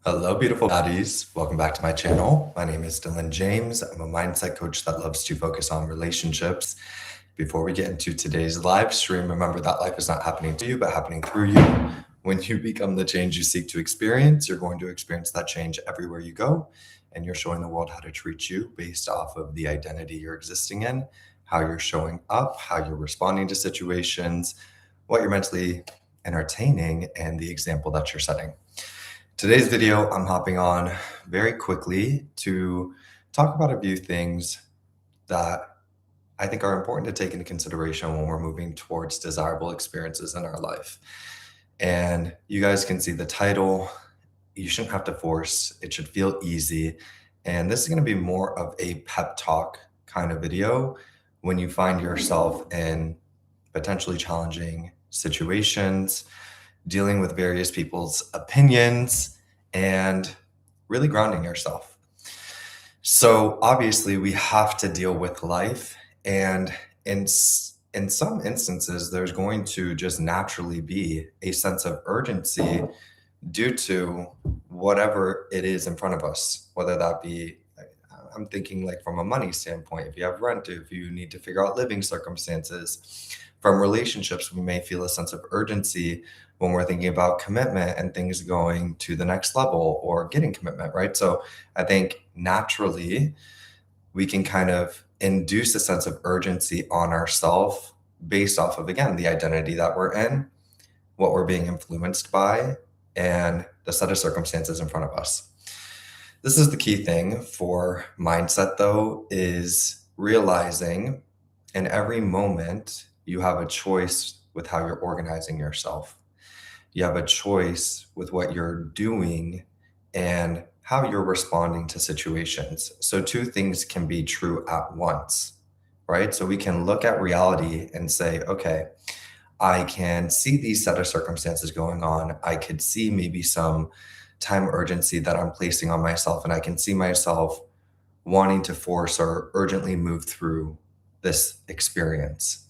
Hello, beautiful baddies. Welcome back to my channel. My name is Dylan James. I'm a mindset coach that loves to focus on relationships. Before we get into today's live stream, remember that life is not happening to you, but happening through you. When you become the change you seek to experience, you're going to experience that change everywhere you go. And you're showing the world how to treat you based off of the identity you're existing in, how you're showing up, how you're responding to situations, what you're mentally entertaining, and the example that you're setting. Today's video, I'm hopping on very quickly to talk about a few things that I think are important to take into consideration when we're moving towards desirable experiences in our life. And you guys can see the title. You shouldn't have to force, it should feel easy. And this is going to be more of a pep talk kind of video when you find yourself in potentially challenging situations, dealing with various people's opinions, and really grounding yourself. So obviously we have to deal with life, and in some instances there's going to just naturally be a sense of urgency due to whatever it is in front of us, whether that be, I'm thinking like from a money standpoint, if you have rent, if you need to figure out living circumstances. From relationships, we may feel a sense of urgency when we're thinking about commitment and things going to the next level or getting commitment, right? So I think naturally we can kind of induce a sense of urgency on ourselves based off of, again, the identity that we're in, what we're being influenced by, and the set of circumstances in front of us. This is the key thing for mindset, though, is realizing in every moment you have a choice with how you're organizing yourself. You have a choice with what you're doing and how you're responding to situations. So two things can be true at once, right? So we can look at reality and say, okay, I can see these set of circumstances going on. I could see maybe some time urgency that I'm placing on myself, and I can see myself wanting to force or urgently move through this experience.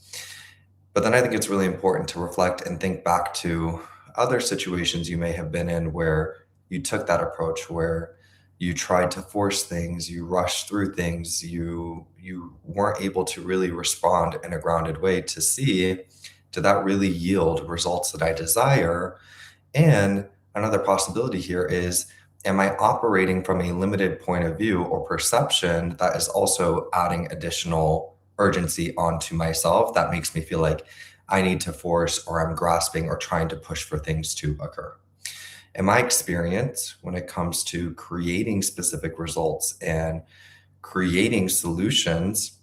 But then I think it's really important to reflect and think back to other situations you may have been in where you took that approach, where you tried to force things, you rushed through things, you weren't able to really respond in a grounded way to see, did that really yield results that I desire? And another possibility here is, am I operating from a limited point of view or perception that is also adding additional urgency onto myself that makes me feel like I need to force, or I'm grasping or trying to push for things to occur? In my experience, when it comes to creating specific results and creating solutions,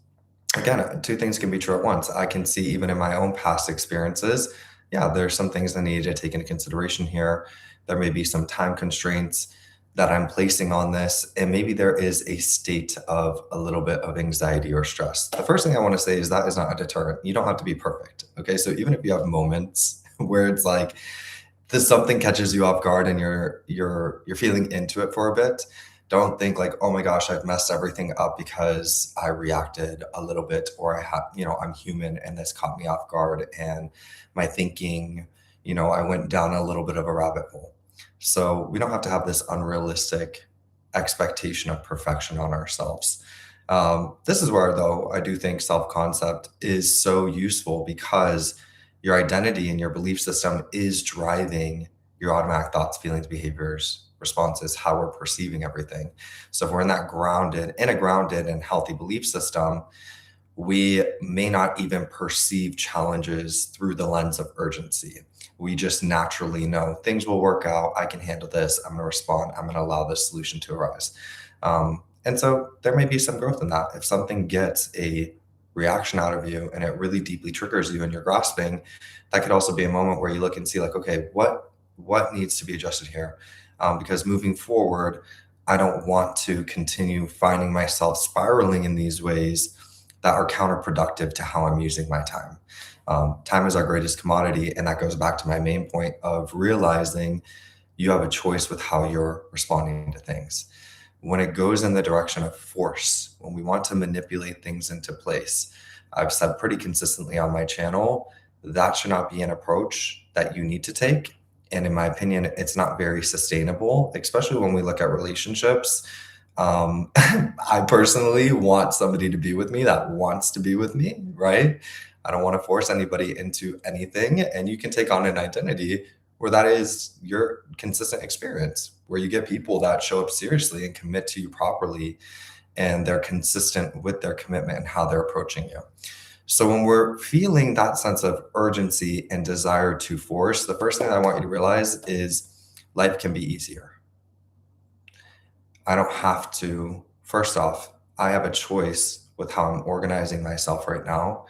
again, two things can be true at once. I can see even in my own past experiences, yeah, there's some things I need to take into consideration here. There may be some time constraints that I'm placing on this, and maybe there is a state of a little bit of anxiety or stress. The first thing I want to say is that is not a deterrent. You don't have to be perfect. Okay. So even if you have moments where it's like this something catches you off guard and you're feeling into it for a bit, don't think like, oh my gosh, I've messed everything up because I reacted a little bit, or I had, I'm human and this caught me off guard and my thinking, I went down a little bit of a rabbit hole. So we don't have to have this unrealistic expectation of perfection on ourselves. This is where, though, I do think self-concept is so useful, because your identity and your belief system is driving your automatic thoughts, feelings, behaviors, responses, how we're perceiving everything. So if we're in a grounded and healthy belief system, we may not even perceive challenges through the lens of urgency. We just naturally know things will work out. I can handle this. I'm going to respond. I'm going to allow this solution to arise. And so there may be some growth in that. If something gets a reaction out of you and it really deeply triggers you and you're grasping, that could also be a moment where you look and see like, okay, what needs to be adjusted here? Because moving forward, I don't want to continue finding myself spiraling in these ways that are counterproductive to how I'm using my time. Time is our greatest commodity. And that goes back to my main point of realizing you have a choice with how you're responding to things. When it goes in the direction of force, when we want to manipulate things into place, I've said pretty consistently on my channel, that should not be an approach that you need to take. And in my opinion, it's not very sustainable, especially when we look at relationships. I personally want somebody to be with me that wants to be with me, right? I don't want to force anybody into anything. And you can take on an identity where that is your consistent experience, where you get people that show up seriously and commit to you properly, and they're consistent with their commitment and how they're approaching you. So when we're feeling that sense of urgency and desire to force, the first thing I want you to realize is life can be easier. I don't have to, first off, I have a choice with how I'm organizing myself right now.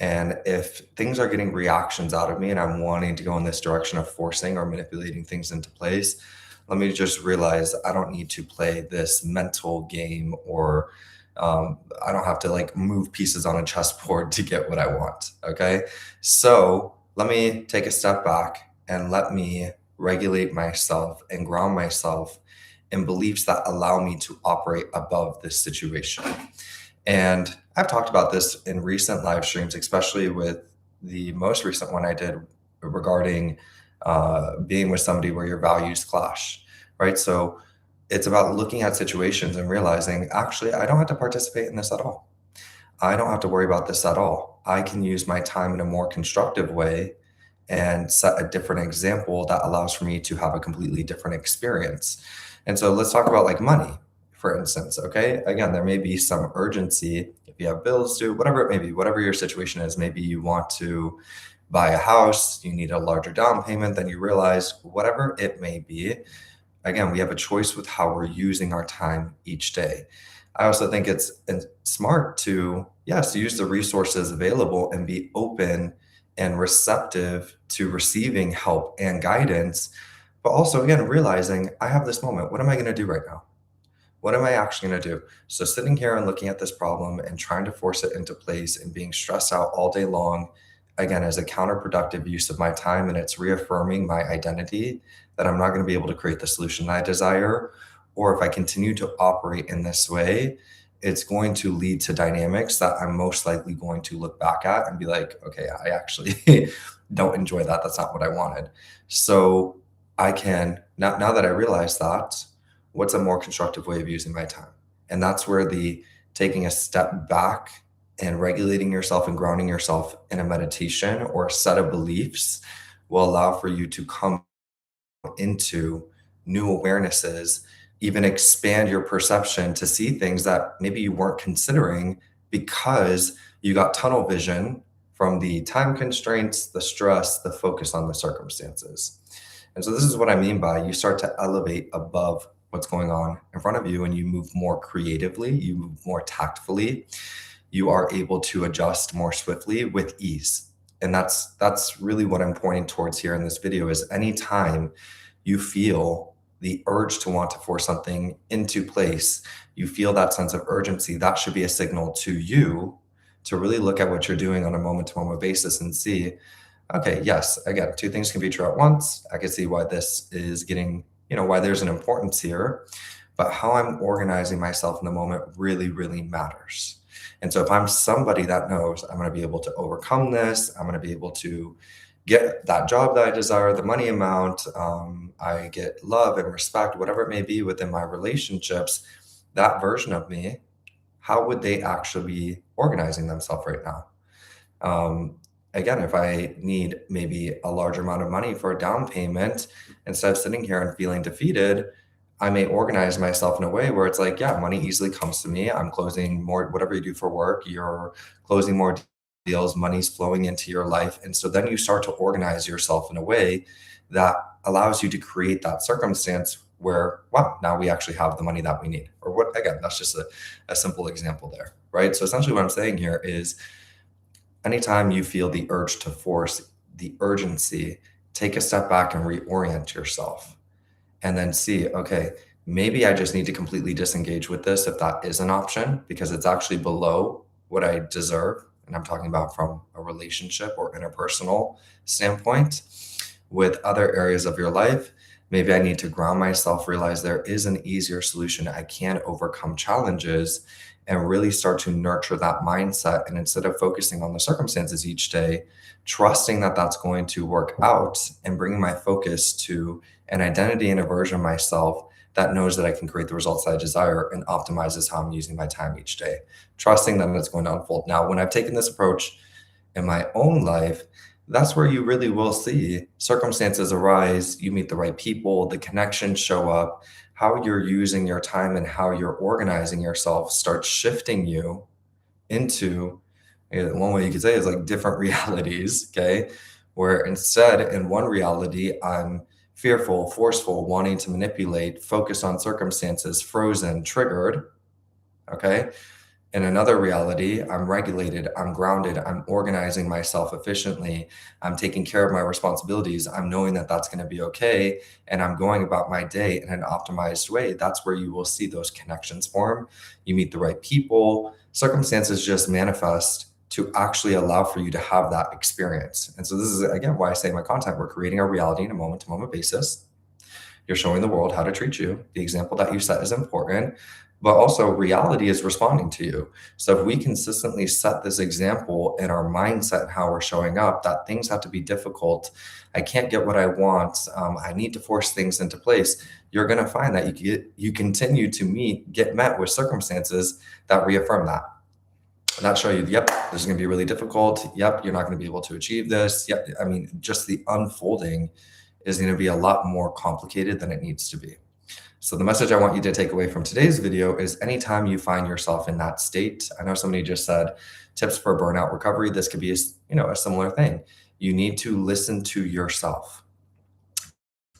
And if things are getting reactions out of me and I'm wanting to go in this direction of forcing or manipulating things into place, let me just realize I don't need to play this mental game, or I don't have to like move pieces on a chessboard to get what I want. Okay. So let me take a step back and let me regulate myself and ground myself in beliefs that allow me to operate above this situation. And I've talked about this in recent live streams, especially with the most recent one I did regarding being with somebody where your values clash, right? So it's about looking at situations and realizing, actually, I don't have to participate in this at all. I don't have to worry about this at all. I can use my time in a more constructive way and set a different example that allows for me to have a completely different experience. And so let's talk about like money, for instance. Okay. Again, there may be some urgency if you have bills due, whatever it may be, whatever your situation is. Maybe you want to buy a house, you need a larger down payment than you realize, whatever it may be. Again, we have a choice with how we're using our time each day. I also think it's smart to, yes, use the resources available and be open and receptive to receiving help and guidance. But also, again, realizing I have this moment. What am I going to do right now? What am I actually going to do? So, sitting here and looking at this problem and trying to force it into place and being stressed out all day long, again, is a counterproductive use of my time. And it's reaffirming my identity that I'm not going to be able to create the solution I desire. Or if I continue to operate in this way, it's going to lead to dynamics that I'm most likely going to look back at and be like, okay, I actually don't enjoy that. That's not what I wanted. So I can, now that I realize that, what's a more constructive way of using my time? And that's where the taking a step back and regulating yourself and grounding yourself in a meditation or a set of beliefs will allow for you to come into new awarenesses, even expand your perception to see things that maybe you weren't considering because you got tunnel vision from the time constraints, the stress, the focus on the circumstances. And so this is what I mean by you start to elevate above what's going on in front of you and you move more creatively, you move more tactfully, you are able to adjust more swiftly with ease. And that's really what I'm pointing towards here in this video is anytime you feel the urge to want to force something into place, you feel that sense of urgency, that should be a signal to you to really look at what you're doing on a moment-to-moment basis and see, okay, yes, again, two things can be true at once. I can see why this is getting, why there's an importance here, but how I'm organizing myself in the moment really, really matters. And so if I'm somebody that knows I'm going to be able to overcome this, I'm going to be able to get that job that I desire, the money amount, I get love and respect, whatever it may be within my relationships, that version of me, how would they actually be organizing themselves right now? Again, if I need maybe a larger amount of money for a down payment, instead of sitting here and feeling defeated, I may organize myself in a way where it's like, yeah, money easily comes to me. I'm closing more, whatever you do for work, you're closing more deals, money's flowing into your life. And so then you start to organize yourself in a way that allows you to create that circumstance where, wow, now we actually have the money that we need. Or what, again, that's just a simple example there, right? So essentially what I'm saying here is anytime you feel the urge to force, the urgency, take a step back and reorient yourself and then see, okay, maybe I just need to completely disengage with this if that is an option, because it's actually below what I deserve. And I'm talking about from a relationship or interpersonal standpoint. With other areas of your life, maybe I need to ground myself, realize there is an easier solution. I can overcome challenges and really start to nurture that mindset. And instead of focusing on the circumstances each day, trusting that that's going to work out and bringing my focus to an identity and a version of myself that knows that I can create the results that I desire and optimizes how I'm using my time each day, trusting that it's going to unfold. Now, when I've taken this approach in my own life, that's where you really will see circumstances arise, you meet the right people, the connections show up, how you're using your time and how you're organizing yourself starts shifting you into one way you could say is like different realities, okay? Where instead, in one reality, I'm fearful, forceful, wanting to manipulate, focused on circumstances, frozen, triggered, okay? In another reality, I'm regulated, I'm grounded, I'm organizing myself efficiently, I'm taking care of my responsibilities, I'm knowing that that's going to be okay, and I'm going about my day in an optimized way. That's where you will see those connections form. You meet the right people, circumstances just manifest to actually allow for you to have that experience. And so, this is again why I say in my content, we're creating a reality on a moment to moment basis. You're showing the world how to treat you. The example that you set is important, but also reality is responding to you. So if we consistently set this example in our mindset and how we're showing up, that things have to be difficult, I can't get what I want, I need to force things into place, you're going to find that you continue to get met with circumstances that reaffirm that. And that show you, yep, this is going to be really difficult. Yep, you're not going to be able to achieve this. Yep, I mean, just the unfolding is going to be a lot more complicated than it needs to be. So the message I want you to take away from today's video is anytime you find yourself in that state, I know somebody just said tips for burnout recovery. This could be a similar thing. You need to listen to yourself.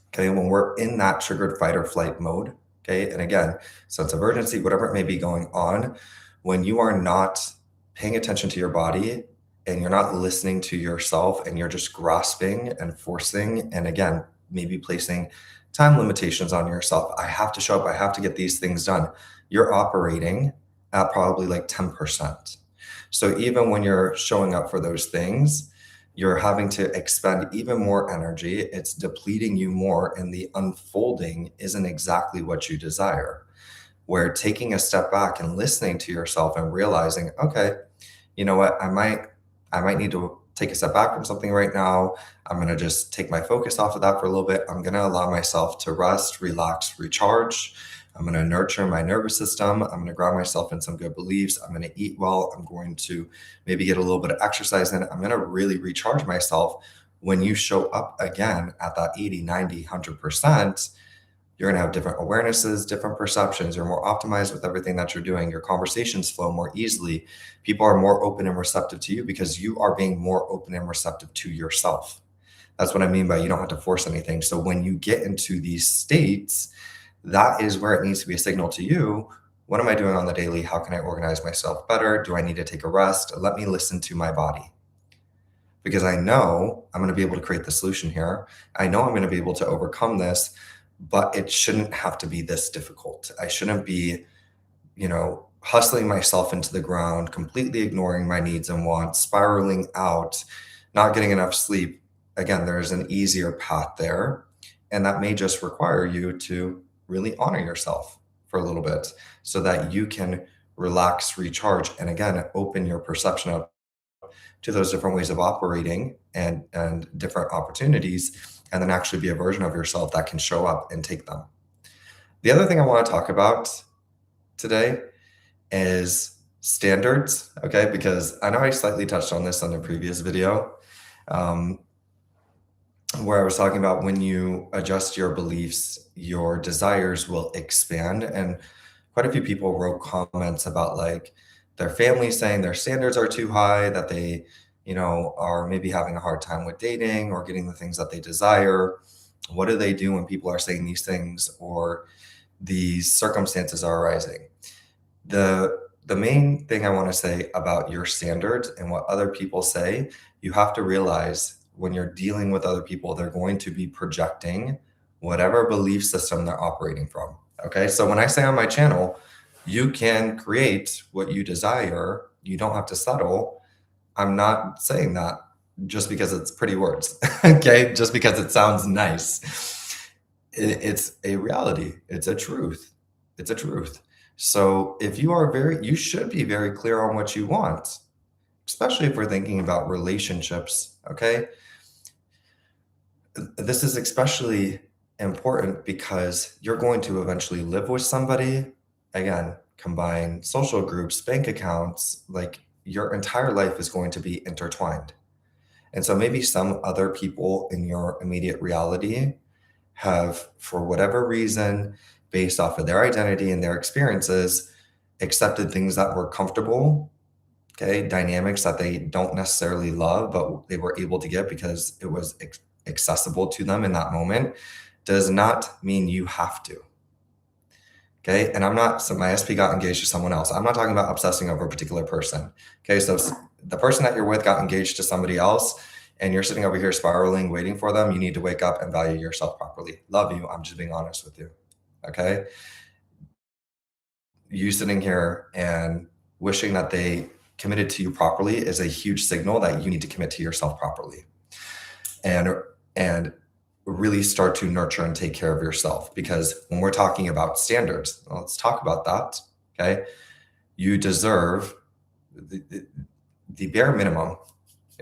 Okay, when we're in that triggered fight or flight mode, okay, and again, sense of urgency, whatever it may be going on, when you are not paying attention to your body and you're not listening to yourself and you're just grasping and forcing, and again, maybe placing time limitations on yourself. I have to show up. I have to get these things done. You're operating at probably like 10%. So even when you're showing up for those things, you're having to expend even more energy. It's depleting you more, and the unfolding isn't exactly what you desire. Where taking a step back and listening to yourself and realizing, okay, you know what, I might need to take a step back from something right now. I'm going to just take my focus off of that for a little bit. I'm going to allow myself to rest, relax, recharge. I'm going to nurture my nervous system. I'm going to ground myself in some good beliefs. I'm going to eat well. I'm going to maybe get a little bit of exercise in. I'm going to really recharge myself. When you show up again at that 80, 90, 100%, you're going to have different awarenesses, different perceptions. You're more optimized with everything that you're doing. Your conversations flow more easily. People are more open and receptive to you because you are being more open and receptive to yourself. That's what I mean by you don't have to force anything. So when you get into these states, that is where it needs to be a signal to you. What am I doing on the daily? How can I organize myself better? Do I need to take a rest? Let me listen to my body. Because I know I'm going to be able to create the solution here. I know I'm going to be able to overcome this, but it shouldn't have to be this difficult. I shouldn't be, hustling myself into the ground, completely ignoring my needs and wants, spiraling out, not getting enough sleep. Again, there's an easier path there. And that may just require you to really honor yourself for a little bit so that you can relax, recharge, and again, open your perception up to those different ways of operating and different opportunities, and then actually be a version of yourself that can show up and take them. The other thing I want to talk about today is standards, okay? Because I know I slightly touched on this on the previous video, where I was talking about when you adjust your beliefs, your desires will expand. And quite a few people wrote comments about like their family saying their standards are too high, that they, are maybe having a hard time with dating or getting the things that they desire. What do they do when people are saying these things or these circumstances are arising? The main thing I want to say about your standards and what other people say, you have to realize when you're dealing with other people, they're going to be projecting whatever belief system they're operating from. Okay. So when I say on my channel, you can create what you desire, you don't have to settle. I'm not saying that just because it's pretty words. Okay. Just because it sounds nice. It's a reality. It's a truth. It's a truth. So if you should be very clear on what you want, especially if we're thinking about relationships, okay? This is especially important because you're going to eventually live with somebody. Again, combine social groups, bank accounts, like your entire life is going to be intertwined. And so maybe some other people in your immediate reality have, for whatever reason, based off of their identity and their experiences, accepted things that were comfortable, okay, dynamics that they don't necessarily love, but they were able to get because it was accessible to them in that moment, does not mean you have to. Okay. And I'm not, so my SP got engaged to someone else. I'm not talking about obsessing over a particular person. Okay. So if the person that you're with got engaged to somebody else and you're sitting over here spiraling, waiting for them, you need to wake up and value yourself properly. Love you. I'm just being honest with you. Okay. You sitting here and wishing that they committed to you properly is a huge signal that you need to commit to yourself properly and really start to nurture and take care of yourself. Because when we're talking about standards, let's talk about that. Okay. You deserve the bare minimum.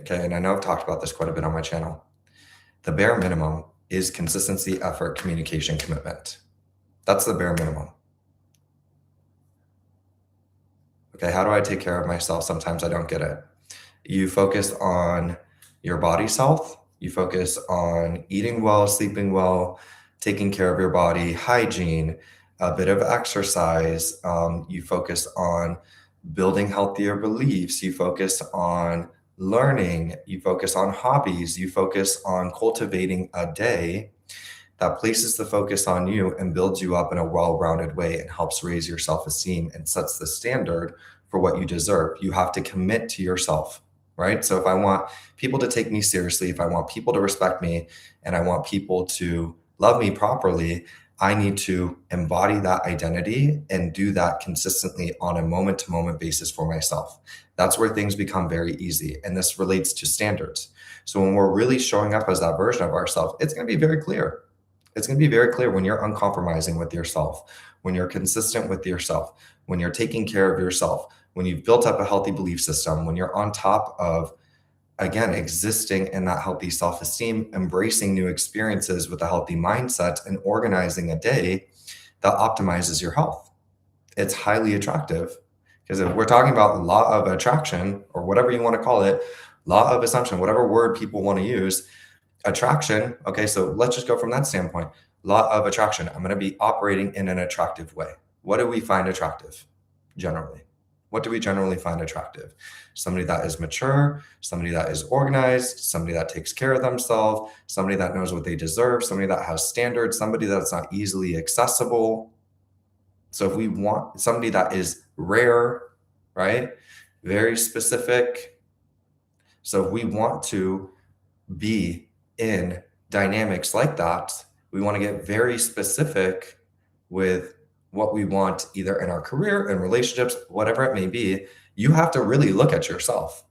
Okay. And I know I've talked about this quite a bit on my channel. The bare minimum is consistency, effort, communication, commitment. That's the bare minimum. Okay, how do I take care of myself? Sometimes I don't get it. You focus on your body's health. You focus on eating well, sleeping well, taking care of your body, hygiene, a bit of exercise. You focus on building healthier beliefs. You focus on learning. You focus on hobbies. You focus on cultivating a day that places the focus on you and builds you up in a well-rounded way and helps raise your self-esteem and sets the standard for what you deserve. You have to commit to yourself, right? So if I want people to take me seriously, if I want people to respect me, and I want people to love me properly, I need to embody that identity and do that consistently on a moment-to-moment basis for myself. That's where things become very easy. And this relates to standards. So when we're really showing up as that version of ourselves, it's going to be very clear. It's going to be very clear when you're uncompromising with yourself, when you're consistent with yourself, when you're taking care of yourself, when you've built up a healthy belief system, when you're on top of, again, existing in that healthy self-esteem, embracing new experiences with a healthy mindset, and organizing a day that optimizes your health. It's highly attractive because if we're talking about law of attraction or whatever you want to call it, law of assumption, whatever word people want to use, attraction. Okay, so let's just go from that standpoint. Law of attraction. I'm going to be operating in an attractive way. What do we find attractive generally? What do we generally find attractive? Somebody that is mature, somebody that is organized, somebody that takes care of themselves, somebody that knows what they deserve, somebody that has standards, somebody that's not easily accessible. So if we want somebody that is rare, right? Very specific. So if we want to be in dynamics like that, we want to get very specific with what we want either in our career, in relationships, whatever it may be. You have to really look at yourself.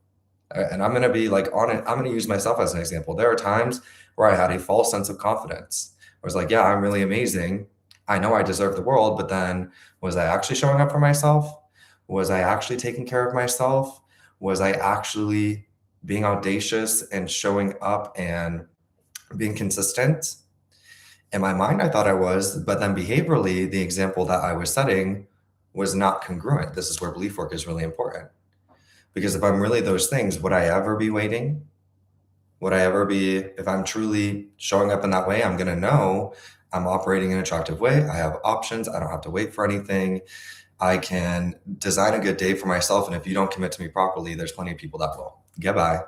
And I'm going to be like on it. I'm going to use myself as an example. There are times where I had a false sense of confidence. I was like, yeah, I'm really amazing. I know I deserve the world, but then was I actually showing up for myself? Was I actually taking care of myself? Was I actually being audacious and showing up and being consistent? In my mind, I thought I was, but then behaviorally, the example that I was setting was not congruent. This is where belief work is really important. Because if I'm really those things, would I ever be waiting? Would I ever be, if I'm truly showing up in that way, I'm going to know I'm operating in an attractive way. I have options. I don't have to wait for anything. I can design a good day for myself. And if you don't commit to me properly, there's plenty of people that will. Goodbye.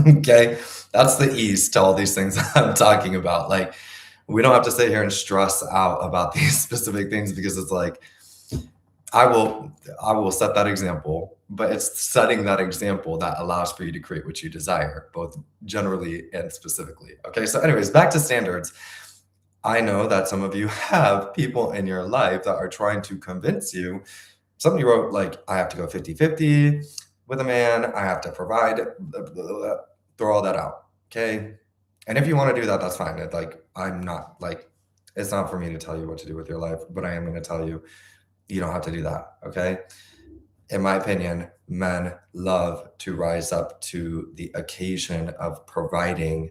Okay. That's the ease to all these things I'm talking about. Like, we don't have to sit here and stress out about these specific things because it's like, I will set that example, but it's setting that example that allows for you to create what you desire, both generally and specifically. Okay. So anyways, back to standards. I know that some of you have people in your life that are trying to convince you. Somebody wrote like, I have to go 50-50 with a man. I have to provide, blah, blah, blah, throw all that out. Okay. And if you want to do that, that's fine. I'm not like, it's not for me to tell you what to do with your life, but I am going to tell you You don't have to do that. Okay. In my opinion, men love to rise up to the occasion of providing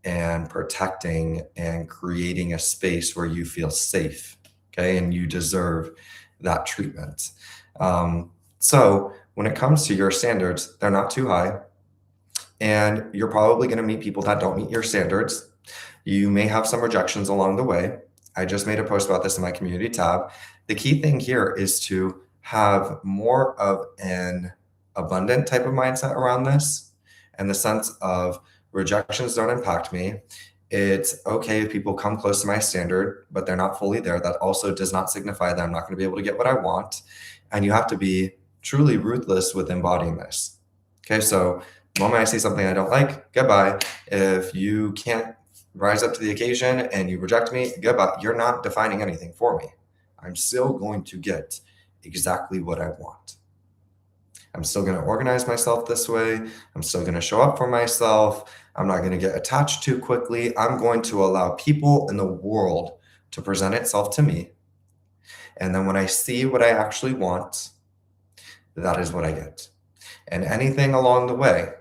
and protecting and creating a space where you feel safe. Okay. And you deserve that treatment. So when it comes to your standards, they're not too high. And you're probably going to meet people that don't meet your standards. You may have some rejections along the way. I just made a post about this in my community tab. The key thing here is to have more of an abundant type of mindset around this, and the sense of rejections don't impact me. It's okay if people come close to my standard, but they're not fully there. That also does not signify that I'm not going to be able to get what I want. And you have to be truly ruthless with embodying this. Okay, so the moment I see something I don't like, goodbye. If you can't rise up to the occasion and you reject me, goodbye. You're not defining anything for me. I'm still going to get exactly what I want. I'm still going to organize myself this way. I'm still going to show up for myself. I'm not going to get attached too quickly. I'm going to allow people in the world to present itself to me. And then when I see what I actually want, that is what I get. And anything along the way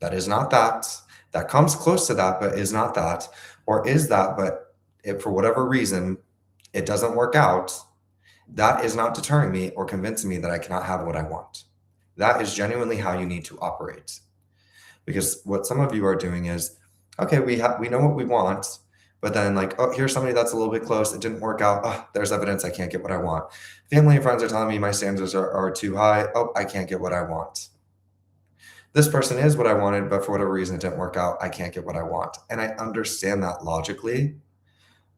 that is not that, that comes close to that, but is not that, or is that, but if for whatever reason it doesn't work out, that is not deterring me or convincing me that I cannot have what I want. That is genuinely how you need to operate. Because what some of you are doing is, okay, we know what we want, but then like, oh, here's somebody that's a little bit close. It didn't work out. Oh, there's evidence I can't get what I want. Family and friends are telling me my standards are too high. Oh, I can't get what I want. This person is what I wanted, but for whatever reason, it didn't work out. I can't get what I want. And I understand that logically,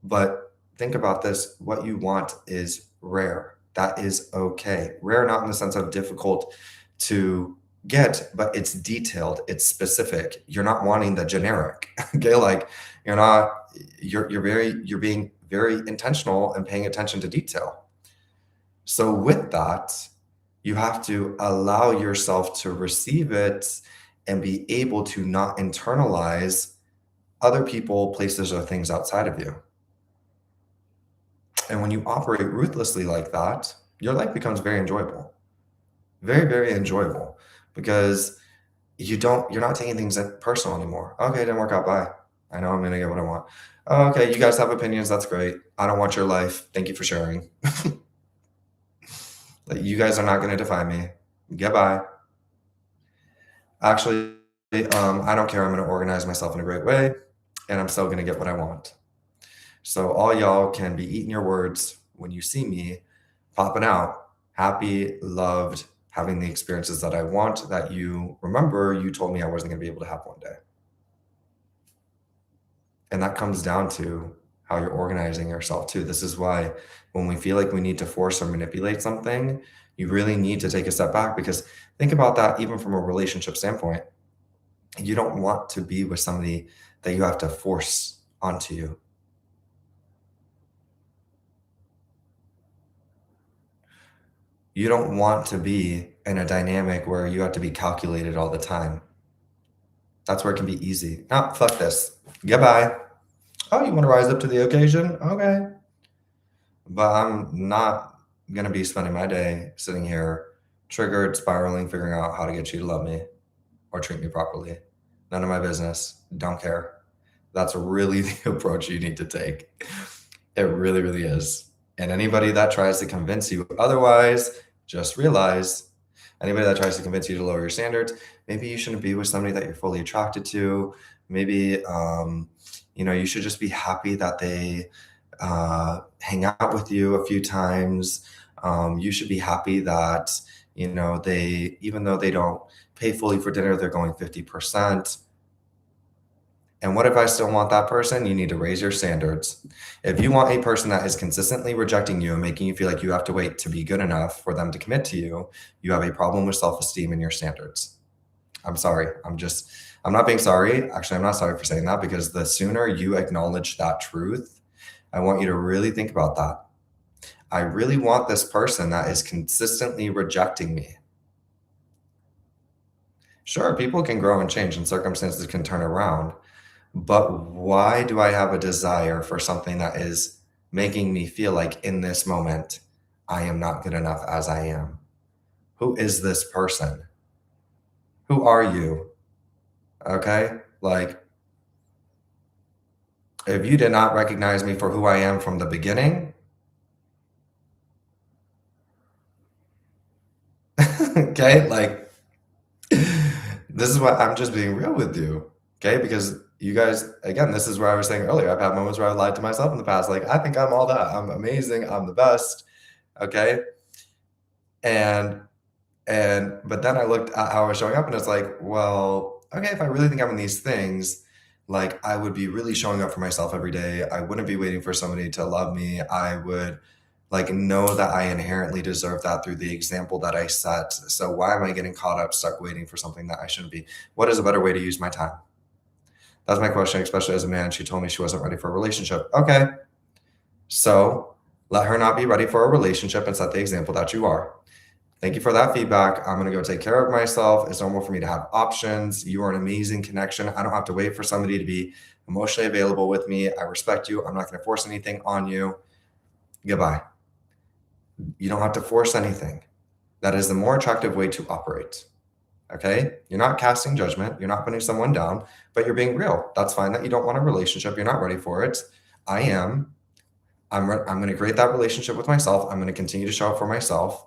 but think about this. What you want is rare. That is okay. Rare, not in the sense of difficult to get, but it's detailed, it's specific. You're not wanting the generic. Okay. Like you're being very intentional and paying attention to detail. So with that, you have to allow yourself to receive it and be able to not internalize other people, places, or things outside of you. And when you operate ruthlessly like that, your life becomes very enjoyable. Very, very enjoyable, because you're not taking things personal anymore. Okay, it didn't work out. Bye. I know I'm gonna get what I want. Oh, okay, you guys have opinions. That's great. I don't want your life. Thank you for sharing. Like, you guys are not gonna define me. Goodbye. Actually, I don't care. I'm gonna organize myself in a great way, and I'm still gonna get what I want. So all y'all can be eating your words when you see me popping out, happy, loved, having the experiences that I want, that you remember you told me I wasn't going to be able to have one day. And that comes down to how you're organizing yourself too. This is why when we feel like we need to force or manipulate something, you really need to take a step back, because think about that even from a relationship standpoint. You don't want to be with somebody that you have to force onto you. You don't want to be in a dynamic where you have to be calculated all the time. That's where it can be easy. Oh, fuck this. Goodbye. Oh, you want to rise up to the occasion? Okay. But I'm not going to be spending my day sitting here triggered, spiraling, figuring out how to get you to love me or treat me properly. None of my business. Don't care. That's really the approach you need to take. It really, really is. And anybody that tries to convince you otherwise, just realize, anybody that tries to convince you to lower your standards, maybe you shouldn't be with somebody that you're fully attracted to. Maybe, you should just be happy that they hang out with you a few times. You should be happy that, they, even though they don't pay fully for dinner, they're going 50%. And what if I still want that person? You need to raise your standards. If you want a person that is consistently rejecting you and making you feel like you have to wait to be good enough for them to commit to you, you have a problem with self-esteem and your standards. I'm sorry. I'm not being sorry. Actually, I'm not sorry for saying that, because the sooner you acknowledge that truth, I want you to really think about that. I really want this person that is consistently rejecting me. Sure, people can grow and change and circumstances can turn around. But why do I have a desire for something that is making me feel like in this moment I am not good enough as I am. Who is this person? Who are you? Okay? Like, if you did not recognize me for who I am from the beginning, okay, like, this is what I'm just being real with you, okay? Because you guys, again, this is where I was saying earlier, I've had moments where I lied to myself in the past. Like, I think I'm all that. I'm amazing. I'm the best. Okay. And, but then I looked at how I was showing up and it's like, well, okay, if I really think I'm in these things, like I would be really showing up for myself every day. I wouldn't be waiting for somebody to love me. I would like know that I inherently deserve that through the example that I set. So why am I getting caught up, stuck waiting for something that I shouldn't be? What is a better way to use my time? That's my question, especially as a man. She told me she wasn't ready for a relationship. Okay. So let her not be ready for a relationship and set the example that you are. Thank you for that feedback. I'm going to go take care of myself. It's normal for me to have options. You are an amazing connection. I don't have to wait for somebody to be emotionally available with me. I respect you. I'm not going to force anything on you. Goodbye. You don't have to force anything. That is the more attractive way to operate. Okay? You're not casting judgment. You're not putting someone down, but you're being real. That's fine that you don't want a relationship. You're not ready for it. I am. I'm going to create that relationship with myself. I'm going to continue to show up for myself.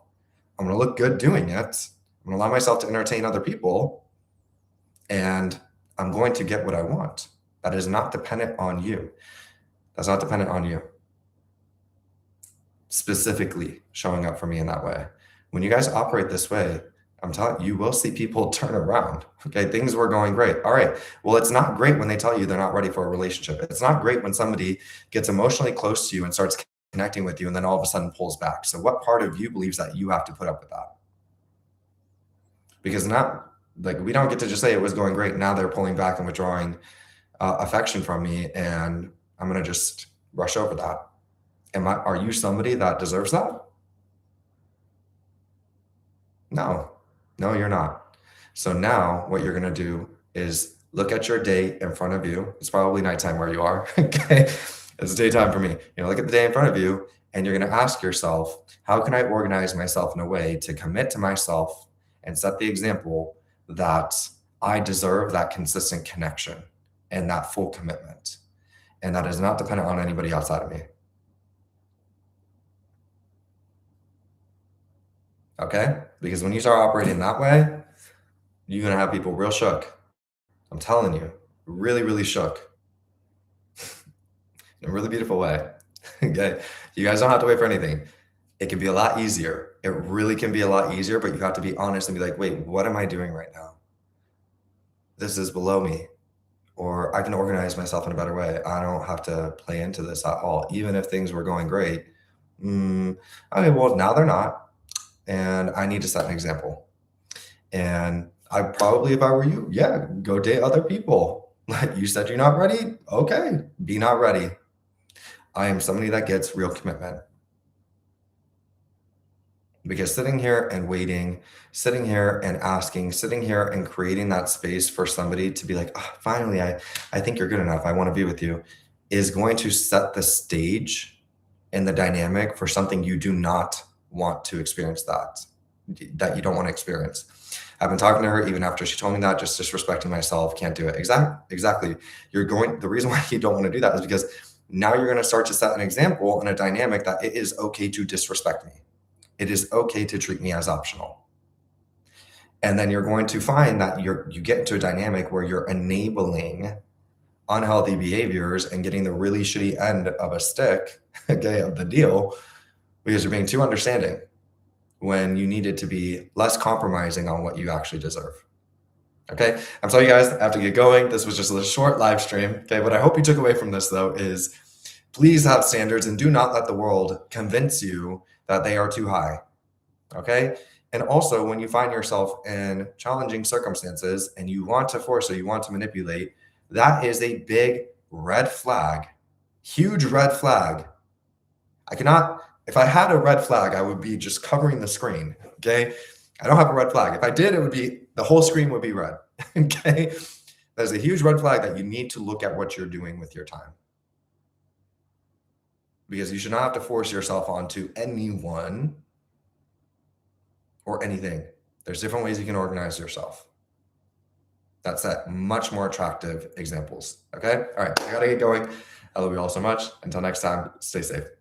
I'm going to look good doing it. I'm going to allow myself to entertain other people. And I'm going to get what I want. That is not dependent on you. That's not dependent on you. Specifically showing up for me in that way. When you guys operate this way, I'm telling you, you will see people turn around. Okay, things were going great. All right. Well, it's not great when they tell you they're not ready for a relationship. It's not great when somebody gets emotionally close to you and starts connecting with you and then all of a sudden pulls back. So what part of you believes that you have to put up with that? Because not like we don't get to just say it was going great. Now they're pulling back and withdrawing affection from me, and I'm going to just rush over that. Are you somebody that deserves that? No, you're not. So now what you're going to do is look at your day in front of you. It's probably nighttime where you are. Okay. It's daytime for me. Look at the day in front of you and you're going to ask yourself, how can I organize myself in a way to commit to myself and set the example that I deserve that consistent connection and that full commitment? And that is not dependent on anybody outside of me. Okay? Because when you start operating that way, you're going to have people real shook. I'm telling you, really, really shook. In a really beautiful way. Okay? You guys don't have to wait for anything. It can be a lot easier. It really can be a lot easier, but you have to be honest and be like, wait, what am I doing right now? This is below me. Or I can organize myself in a better way. I don't have to play into this at all, even if things were going great. Okay, well, now they're not. And I need to set an example. And I probably, if I were you, yeah, go date other people. Like you said, you're not ready. Okay, be not ready. I am somebody that gets real commitment. Because sitting here and waiting, sitting here and asking, sitting here and creating that space for somebody to be like, oh, finally, I think you're good enough. I want to be with you, is going to set the stage and the dynamic for something you do not want to experience, that you don't want to experience. I've been talking to her even after she told me that, just disrespecting myself, can't do it. Exactly. The reason why you don't want to do that is because now you're going to start to set an example and a dynamic that it is okay to disrespect me. It is okay to treat me as optional. And then you're going to find that you get into a dynamic where you're enabling unhealthy behaviors and getting the really shitty end of a stick, okay, of the deal, because you're being too understanding when you needed to be less compromising on what you actually deserve. Okay, I'm sorry, you guys, I have to get going. This was just a short live stream. Okay, what I hope you took away from this, though, is please have standards and do not let the world convince you that they are too high. Okay, and also when you find yourself in challenging circumstances and you want to force or you want to manipulate, that is a big red flag, huge red flag. If I had a red flag, I would be just covering the screen, okay? I don't have a red flag. If I did, the whole screen would be red, okay? There's a huge red flag that you need to look at what you're doing with your time. because you should not have to force yourself onto anyone or anything. There's different ways you can organize yourself. That's that much more attractive examples. Okay. All right. I got to get going. I love you all so much. Until next time, stay safe.